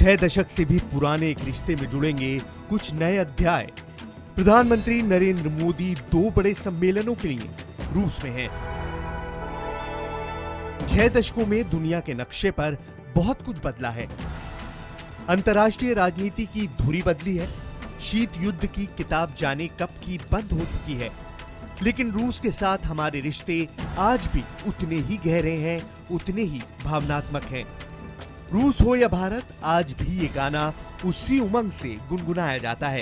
6 दशक से भी पुराने एक रिश्ते में जुड़ेंगे कुछ नए अध्याय। प्रधानमंत्री नरेंद्र मोदी 2 बड़े सम्मेलनों के लिए रूस में हैं। 6 दशकों में दुनिया के नक्शे पर बहुत कुछ बदला है। अंतर्राष्ट्रीय राजनीति की धुरी बदली है। शीत युद्ध की किताब जाने कब की बंद हो चुकी है, लेकिन रूस के साथ हमारे रिश्ते आज भी उतने ही गहरे हैं, उतने ही भावनात्मक हैं। रूस हो या भारत, आज भी ये गाना उसी उमंग से गुनगुनाया जाता है।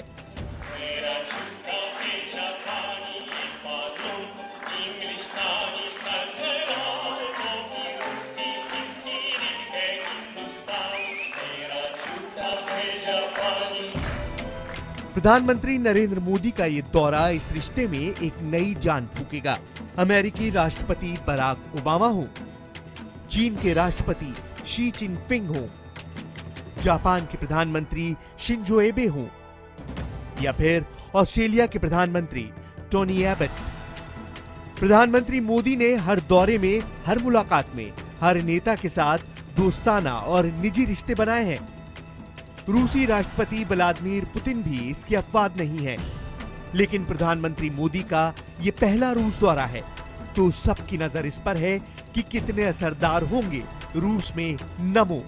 प्रधानमंत्री नरेंद्र मोदी का ये दौरा इस रिश्ते में एक नई जान फूकेगा। अमेरिकी राष्ट्रपति बराक ओबामा हो, चीन के राष्ट्रपति शी जिनपिंग हो, जापान के प्रधानमंत्री शिंजो एबे हो, या फिर ऑस्ट्रेलिया के प्रधानमंत्री टोनी एबट। प्रधानमंत्री मोदी ने हर दौरे में, हर मुलाकात में, हर नेता के साथ दोस्ताना और निजी रिश्ते बनाए हैं। रूसी राष्ट्रपति व्लादिमीर पुतिन भी इसकी अपवाद नहीं है, लेकिन प्रधानमंत्री मोदी का ये पहला रूस दौरा है, तो सबकी नजर इस पर है कि कितने असरदार होंगे रूस में नमो।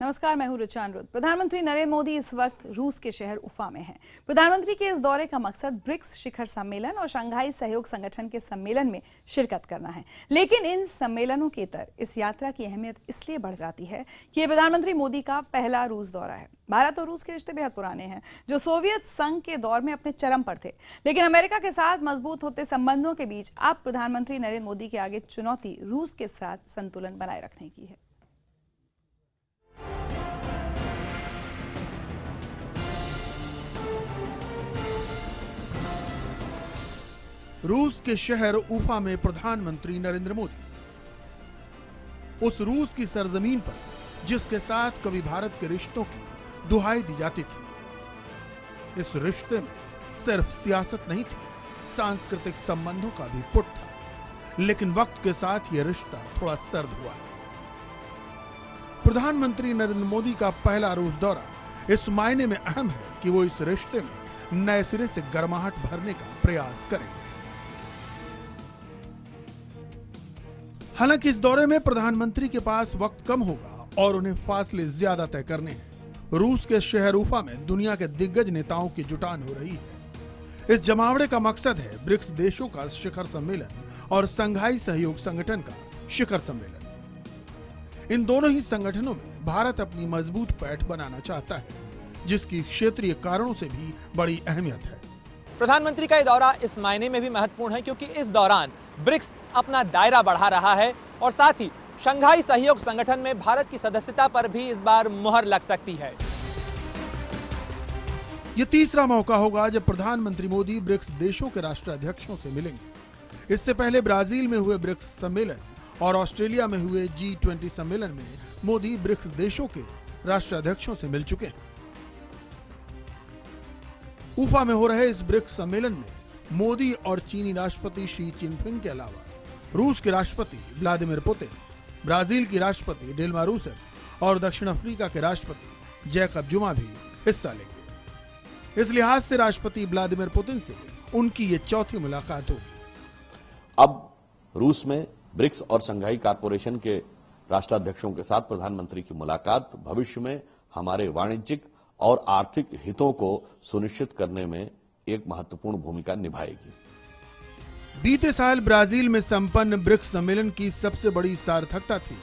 नमस्कार, मैं हूं रुचान रुद। प्रधानमंत्री नरेंद्र मोदी इस वक्त रूस के शहर उफा में हैं। प्रधानमंत्री के इस दौरे का मकसद ब्रिक्स शिखर सम्मेलन और शंघाई सहयोग संगठन के सम्मेलन में शिरकत करना है। लेकिन इन सम्मेलनों के इतर इस यात्रा की अहमियत इसलिए बढ़ जाती है कि ये प्रधानमंत्री मोदी का पहला रूस दौरा है। भारत और रूस के रिश्ते बेहद पुराने हैं, जो सोवियत संघ के दौर में अपने चरम पर थे। लेकिन अमेरिका के साथ मजबूत होते संबंधों के बीच अब प्रधानमंत्री नरेंद्र मोदी के आगे चुनौती रूस के साथ संतुलन बनाए रखने की है। रूस के शहर उफा में प्रधानमंत्री नरेंद्र मोदी, उस रूस की सरजमीन पर जिसके साथ कभी भारत के रिश्तों की दुहाई दी जाती थी। इस रिश्ते में सिर्फ सियासत नहीं थी, सांस्कृतिक संबंधों का भी पुट था। लेकिन वक्त के साथ यह रिश्ता थोड़ा सर्द हुआ। प्रधानमंत्री नरेंद्र मोदी का पहला रूस दौरा इस मायने में अहम है कि वो इस रिश्ते में नए सिरे से गर्माहट भरने का प्रयास करेंगे। हालांकि इस दौरे में प्रधानमंत्री के पास वक्त कम होगा और उन्हें फासले ज्यादा तय करने हैं। रूस के शहर उफा में दुनिया के दिग्गज नेताओं की जुटान हो रही है। इस जमावड़े का मकसद है ब्रिक्स देशों का शिखर सम्मेलन और शंघाई सहयोग संगठन का शिखर सम्मेलन। इन दोनों ही संगठनों में भारत अपनी मजबूत पैठ बनाना चाहता है, जिसकी क्षेत्रीय कारणों से भी बड़ी अहमियत है। प्रधानमंत्री का ये दौरा इस मायने में भी महत्वपूर्ण है क्योंकि इस दौरान ब्रिक्स अपना दायरा बढ़ा रहा है और साथ ही शंघाई सहयोग संगठन में भारत की सदस्यता पर भी इस बार मुहर लग सकती है। यह तीसरा मौका होगा जब प्रधानमंत्री मोदी ब्रिक्स देशों के राष्ट्राध्यक्षों से मिलेंगे। इससे पहले ब्राजील में हुए ब्रिक्स सम्मेलन और ऑस्ट्रेलिया में हुए G20 सम्मेलन में मोदी ब्रिक्स देशों के राष्ट्राध्यक्षों से मिल चुके हैं। उफा में हो रहे इस ब्रिक्स सम्मेलन में मोदी और चीनी राष्ट्रपति शी जिनपिंग के अलावा रूस के राष्ट्रपति व्लादिमीर पुतिन, ब्राजील की राष्ट्रपति डिल्मा रूसेफ और दक्षिण अफ्रीका के राष्ट्रपति जैकब जुमा भी हिस्सा लेंगे। इस लिहाज से राष्ट्रपति व्लादिमीर पुतिन से उनकी ये चौथी मुलाकात होगी। अब रूस में ब्रिक्स और शंघाई कॉरपोरेशन के राष्ट्राध्यक्षों के साथ प्रधानमंत्री की मुलाकात भविष्य में हमारे वाणिज्यिक और आर्थिक हितों को सुनिश्चित करने में एक महत्वपूर्ण भूमिका निभाएगी। बीते साल ब्राजील में संपन्न ब्रिक्स सम्मेलन की सबसे बड़ी सार्थकता थी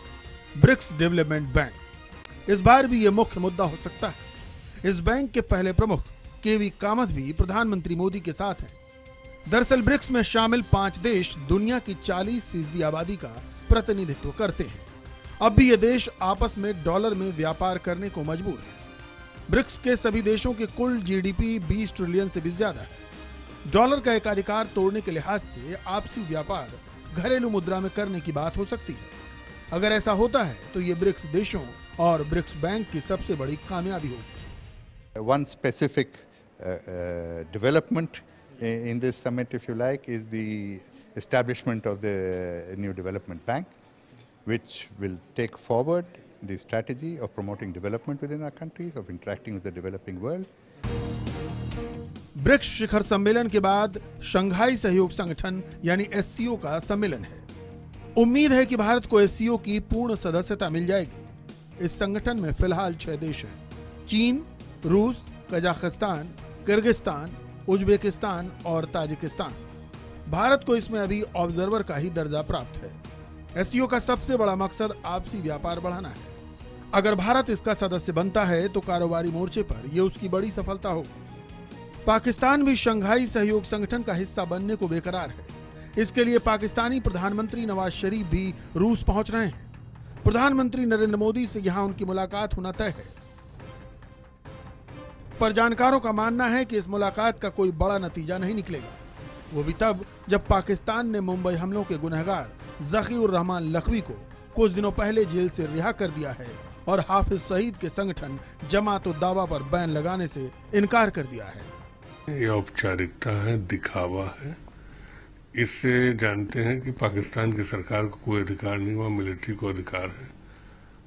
ब्रिक्स डेवलपमेंट बैंक। इस बार भी यह मुख्य मुद्दा हो सकता है। इस बैंक के पहले प्रमुख केवी कामथ भी प्रधानमंत्री मोदी के साथ हैं। दरअसल ब्रिक्स में शामिल 5 देश दुनिया की 40% आबादी का प्रतिनिधित्व करते हैं। अब भी ये देश आपस में डॉलर में व्यापार करने को मजबूर है। ब्रिक्स के सभी देशों के कुल जीडीपी 20 ट्रिलियन से भी ज्यादा है। डॉलर का एकाधिकार तोड़ने के लिहाज से आपसी व्यापार घरेलू मुद्रा में करने की बात हो सकती है। अगर ऐसा होता है तो ये ब्रिक्स देशों और ब्रिक्स बैंक की सबसे बड़ी कामयाबी होगी। One specific development in this summit, if you like, is the establishment of the new development bank. which will take forward the strategy of promoting development within our countries, of interacting with the developing world. BRICS शिखर सम्मेलन के बाद Shanghai सहयोग संगठन यानी SCO का सम्मेलन है। उम्मीद है कि भारत को एससीओ की पूर्ण सदस्यता मिल जाएगी। इस संगठन में फिलहाल 6 देश हैं: चीन, रूस, कजाकिस्तान, किर्गिस्तान, उज्बेकिस्तान और ताजिकिस्तान। भारत को इसमें अभी ऑब्जर्वर का ही दर्जा प्राप्त है। एससीओ का सबसे बड़ा मकसद आपसी व्यापार बढ़ाना है। अगर भारत इसका सदस्य बनता है तो कारोबारी मोर्चे पर यह उसकी बड़ी सफलता होगी। पाकिस्तान भी शंघाई सहयोग संगठन का हिस्सा बनने को बेकरार है। इसके लिए पाकिस्तानी प्रधानमंत्री नवाज शरीफ भी रूस पहुंच रहे हैं। प्रधानमंत्री नरेंद्र मोदी से यहां उनकी मुलाकात होना तय है, पर जानकारों का मानना है कि इस मुलाकात का कोई बड़ा नतीजा नहीं निकलेगा। वो भी तब जब पाकिस्तान ने मुंबई हमलों के गुनहगार ज़कीउर रहमान लखवी को कुछ दिनों पहले जेल से रिहा कर दिया है और हाफिज सईद के संगठन जमात उद दावा पर बैन लगाने से इनकार कर दिया है। ये औपचारिकता है, दिखावा है। इससे जानते हैं कि पाकिस्तान की सरकार को कोई अधिकार नहीं हुआ, मिलिट्री को अधिकार है।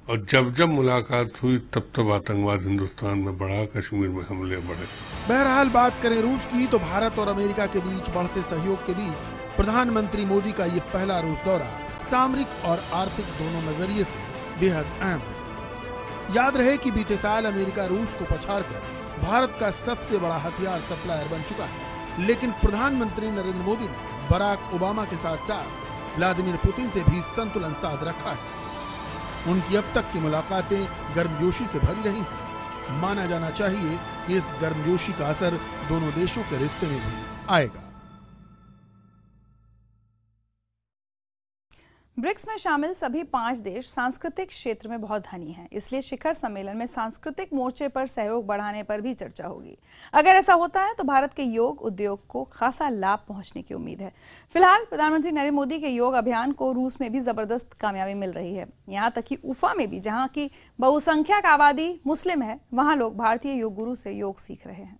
और जब जब मुलाकात हुई तब तब आतंकवाद हिंदुस्तान में बढ़ा, कश्मीर में हमले बढ़े। बहरहाल बात करें रूस की तो भारत और अमेरिका के बीच बढ़ते सहयोग के बीच प्रधानमंत्री मोदी का ये पहला रूस दौरा सामरिक और आर्थिक दोनों नजरिए से बेहद अहम है। याद रहे कि बीते साल अमेरिका रूस को पछाड़कर भारत का सबसे बड़ा हथियार सप्लायर बन चुका है, लेकिन प्रधानमंत्री नरेंद्र मोदी ने बराक ओबामा के साथ साथ व्लादिमीर पुतिन से भी संतुलन साध रखा है। उनकी अब तक की मुलाकातें गर्मजोशी से भरी रही हैं। माना जाना चाहिए कि इस गर्मजोशी का असर दोनों देशों के रिश्ते में भी आएगा। ब्रिक्स में शामिल सभी 5 देश सांस्कृतिक क्षेत्र में बहुत धनी हैं, इसलिए शिखर सम्मेलन में सांस्कृतिक मोर्चे पर सहयोग बढ़ाने पर भी चर्चा होगी। अगर ऐसा होता है तो भारत के योग उद्योग को खासा लाभ पहुंचने की उम्मीद है। फिलहाल प्रधानमंत्री नरेंद्र मोदी के योग अभियान को रूस में भी जबरदस्त कामयाबी मिल रही है। यहाँ तक कि उफा में भी, जहाँ की बहुसंख्यक आबादी मुस्लिम है, वहाँ लोग भारतीय योग गुरु से योग सीख रहे हैं।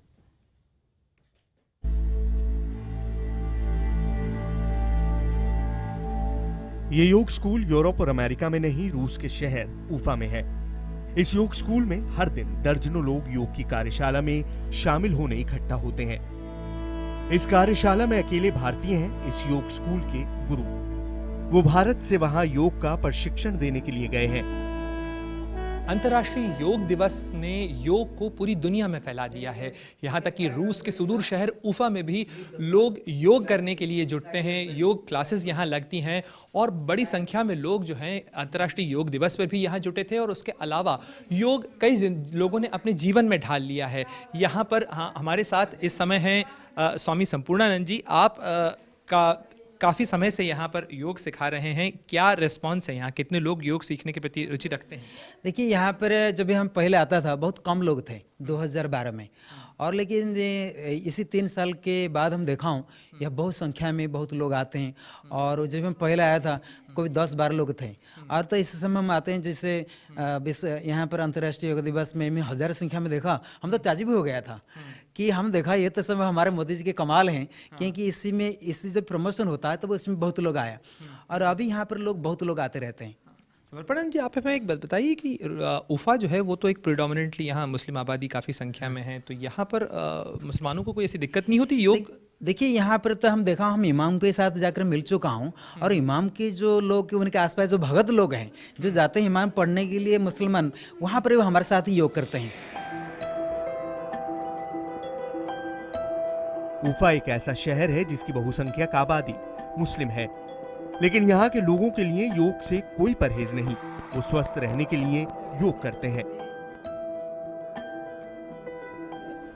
ये योग स्कूल यूरोप और अमेरिका में नहीं, रूस के शहर उफा में है। इस योग स्कूल में हर दिन दर्जनों लोग योग की कार्यशाला में शामिल होने इकट्ठा होते हैं। इस कार्यशाला में अकेले भारतीय हैं इस योग स्कूल के गुरु। वो भारत से वहां योग का प्रशिक्षण देने के लिए गए हैं। अंतर्राष्ट्रीय योग दिवस ने योग को पूरी दुनिया में फैला दिया है। यहाँ तक कि रूस के सुदूर शहर उफा में भी लोग योग करने के लिए जुटते हैं। योग क्लासेस यहाँ लगती हैं और बड़ी संख्या में लोग जो हैं अंतर्राष्ट्रीय योग दिवस पर भी यहाँ जुटे थे। और उसके अलावा योग कई लोगों ने अपने जीवन में ढाल लिया है। यहाँ पर हमारे साथ इस समय हैं स्वामी संपूर्णानंद जी। आप काफ़ी समय से यहाँ पर योग सिखा रहे हैं, क्या रिस्पॉन्स है यहाँ? कितने लोग योग सीखने के प्रति रुचि रखते हैं? देखिए, यहाँ पर जब हम पहले आता था बहुत कम लोग थे 2012 में, और लेकिन इसी 3 साल के बाद हम देखा हूँ यह बहुत संख्या में बहुत लोग आते हैं। और जब हम पहले आया था कोई 10-12 लोग थे, और तो इस समय हम आते हैं जैसे यहाँ पर अंतर्राष्ट्रीय योग दिवस में मैं 1000 संख्या में देखा, हम तो ताजुब हो गया था कि हम देखा ये तो समय हमारे मोदी जी के कमाल हैं, क्योंकि इसी जब प्रमोशन होता है तो इसमें बहुत लोग आया, और अभी यहाँ पर बहुत लोग आते रहते हैं। समर्पण जी, आप हमें एक बात बताइए कि उफा जो है वो तो एक प्रिडोमिनेंटली यहाँ मुस्लिम आबादी काफ़ी संख्या में है, तो यहाँ पर मुसलमानों को कोई ऐसी दिक्कत नहीं होती योग? देखिए, यहाँ पर तो हम देखा, हम इमाम के साथ जाकर मिल चुका हूँ, और इमाम के जो लोग उनके आसपास जो भगत लोग हैं जो जाते हैं इमाम पढ़ने के लिए मुसलमान, वहाँ पर वो हमारे साथ ही योग करते हैं। उफा एक ऐसा शहर है जिसकी बहुसंख्यक आबादी मुस्लिम है, लेकिन यहाँ के लोगों के लिए योग से कोई परहेज नहीं। वो स्वस्थ रहने के लिए योग करते हैं।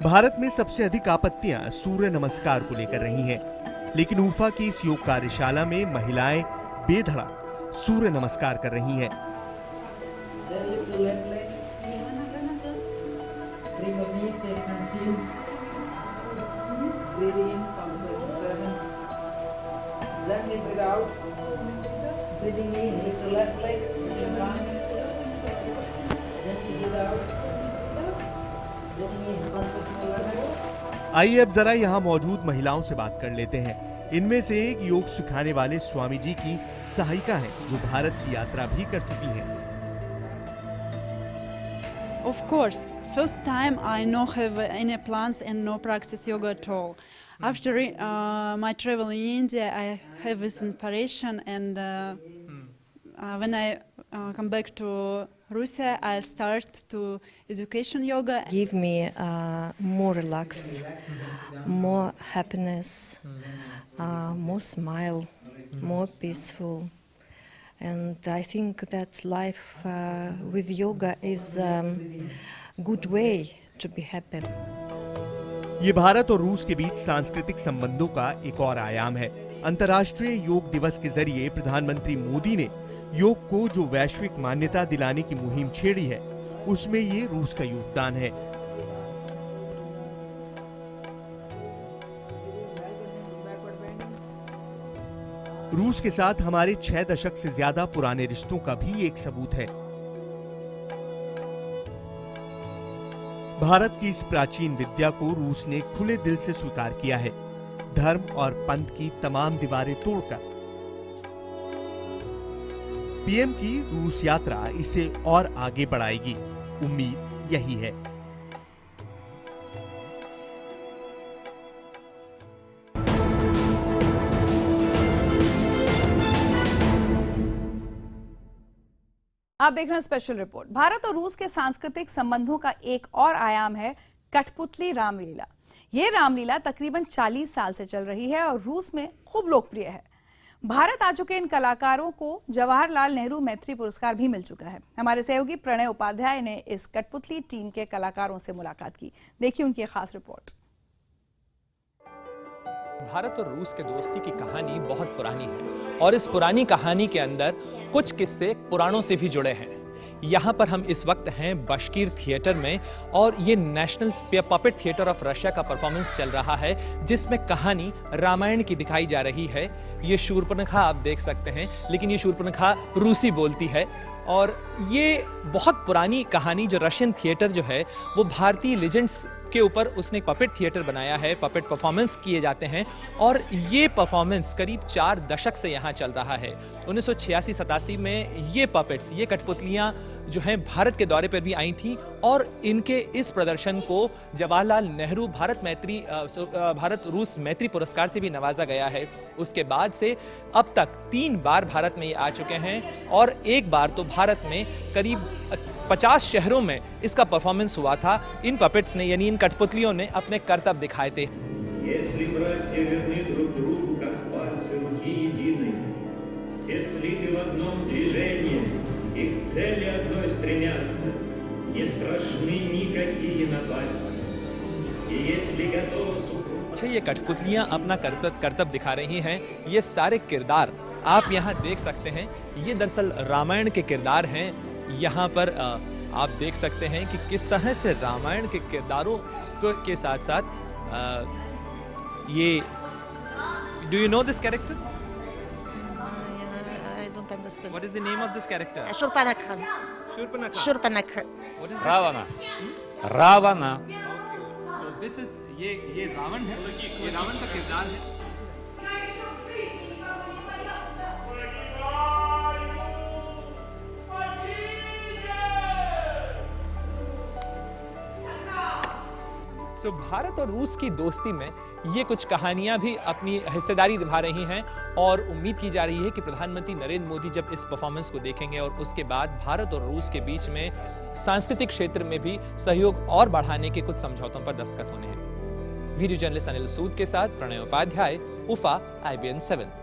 भारत में सबसे अधिक आपत्तियां सूर्य नमस्कार को लेकर रही हैं, लेकिन उफा की इस योग कार्यशाला में महिलाएं बेधड़क सूर्य नमस्कार कर रही हैं। आइए अब जरा यहाँ मौजूद महिलाओं से बात कर लेते हैं। इनमें से एक योग सिखाने वाले स्वामी जी की सहायिका हैं, जो भारत की यात्रा भी कर चुकी हैं। Of course, first time I no have any plans and no practice yoga at all. After my travel in India, I have this inspiration, and when I come back to Russia, I start to education yoga. Give me more relax, more happiness, more smile, more peaceful. And I think that life with yoga is good way to be happy. ये भारत और रूस के बीच सांस्कृतिक संबंधों का एक और आयाम है। अंतर्राष्ट्रीय योग दिवस के जरिए प्रधानमंत्री मोदी ने योग को जो वैश्विक मान्यता दिलाने की मुहिम छेड़ी है, उसमें ये रूस का योगदान है। रूस के साथ हमारे 6 दशक से ज्यादा पुराने रिश्तों का भी एक सबूत है। भारत की इस प्राचीन विद्या को रूस ने खुले दिल से स्वीकार किया है, धर्म और पंथ की तमाम दीवारें तोड़कर। पीएम की रूस यात्रा इसे और आगे बढ़ाएगी, उम्मीद यही है। आप देख रहे हैं स्पेशल रिपोर्ट। भारत और रूस के सांस्कृतिक संबंधों का एक और आयाम है कठपुतली रामलीला। ये रामलीला तकरीबन 40 साल से चल रही है और रूस में खूब लोकप्रिय है। भारत आ चुके इन कलाकारों को जवाहरलाल नेहरू मैत्री पुरस्कार भी मिल चुका है। हमारे सहयोगी प्रणय उपाध्याय ने इस कठपुतली टीम के कलाकारों से मुलाकात की। देखिए उनकी खास रिपोर्ट। भारत और रूस के दोस्ती की कहानी बहुत पुरानी है और इस पुरानी कहानी के अंदर कुछ किस्से पुराणों से भी जुड़े हैं। यहाँ पर हम इस वक्त हैं बशकीर थिएटर में और ये national puppet theatre of Russia का परफॉर्मेंस चल रहा है, जिसमें कहानी रामायण की दिखाई जा रही है। ये शूर्पणखा आप देख सकते हैं, लेकिन ये शूर्पणखा रूसी बोलती है और ये बहुत पुरानी कहानी जो रशियन थिएटर जो है वो भारतीय लेजेंड्स के ऊपर उसने एक पपेट थिएटर बनाया है। पपेट परफॉर्मेंस किए जाते हैं और ये परफॉर्मेंस करीब 4 दशक से यहाँ चल रहा है। 1986-87 में ये पपेट्स, ये कठपुतलियाँ जो हैं भारत के दौरे पर भी आई थी और इनके इस प्रदर्शन को जवाहरलाल नेहरू भारत रूस मैत्री पुरस्कार से भी नवाजा गया है। उसके बाद से अब तक 3 बार भारत में ये आ चुके हैं और एक बार तो भारत में करीब 50 शहरों में इसका परफॉर्मेंस हुआ था। इन पपेट्स ने यानी इन कठपुतलियों ने अपने करतब दिखाए थे। अच्छा, ये कठपुतलियां अपना करतब दिखा रही हैं। ये सारे किरदार आप यहाँ देख सकते हैं, ये दरअसल रामायण के किरदार हैं। यहाँ पर आप देख सकते हैं कि किस तरह से रामायण के किरदारों के साथ साथ ये do you know this character? I don't understand. What is the name of this character? Shurpanakha. Shurpanakha. Shurpanakha. What is Ravana. Ravana. So this is ये रावण है, ये रावण का किरदार है। तो भारत और रूस की दोस्ती में ये कुछ कहानियां भी अपनी हिस्सेदारी निभा रही हैं और उम्मीद की जा रही है कि प्रधानमंत्री नरेंद्र मोदी जब इस परफॉर्मेंस को देखेंगे और उसके बाद भारत और रूस के बीच में सांस्कृतिक क्षेत्र में भी सहयोग और बढ़ाने के कुछ समझौतों पर दस्तखत होने हैं। वीडियो जर्नलिस्ट अनिल सूद के साथ प्रणय उपाध्याय, उफा, IBN 7।